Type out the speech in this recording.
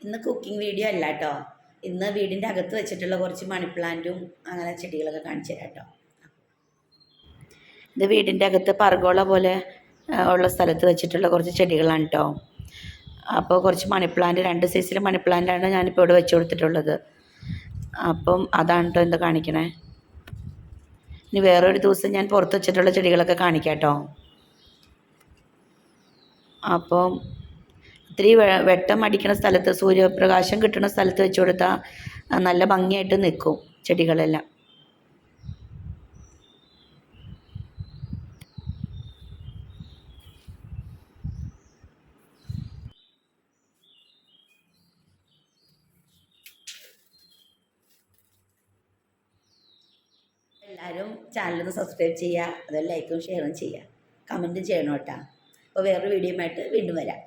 ഇന്ന് cooking video അല്ല കേട്ടോ. ഇന്ന് വീടിൻ്റെ അകത്ത് വെച്ചിട്ടുള്ള കുറച്ച് മണി പ്ലാന്റും അങ്ങനെ ചെടികളൊക്കെ കാണിച്ചു തരാം കേട്ടോ. ഇത് വീടിൻ്റെ അകത്ത് പർഗോള പോലെ ഉള്ള സ്ഥലത്ത് വെച്ചിട്ടുള്ള കുറച്ച് ചെടികളാണ് കേട്ടോ. അപ്പോൾ കുറച്ച് മണി പ്ലാന്റ്, 2 സൈസിലെ മണി പ്ലാന്റാണ് ഞാനിപ്പോൾ ഇവിടെ വെച്ച് കൊടുത്തിട്ടുള്ളത്. അപ്പം അതാണ് കേട്ടോ എന്താ കാണിക്കണേ. ഇനി വേറൊരു ദിവസം ഞാൻ പുറത്ത് വെച്ചിട്ടുള്ള ചെടികളൊക്കെ കാണിക്കാം കേട്ടോ. അപ്പം ഇത്തിരി വെട്ടം അടിക്കുന്ന സ്ഥലത്ത്, സൂര്യപ്രകാശം കിട്ടുന്ന സ്ഥലത്ത് വെച്ച് കൊടുത്താൽ നല്ല ഭംഗിയായിട്ട് നിൽക്കും ചെടികളെല്ലാം. എല്ലാവരും ചാനലൊന്ന് സബ്സ്ക്രൈബ് ചെയ്യുക, അതുപോലെ ലൈക്കും ഷെയറും ചെയ്യുക, കമൻറ്റും ചെയ്യണം കേട്ടോ. അപ്പോൾ വേറൊരു വീഡിയോയുമായിട്ട് വീണ്ടും വരാം.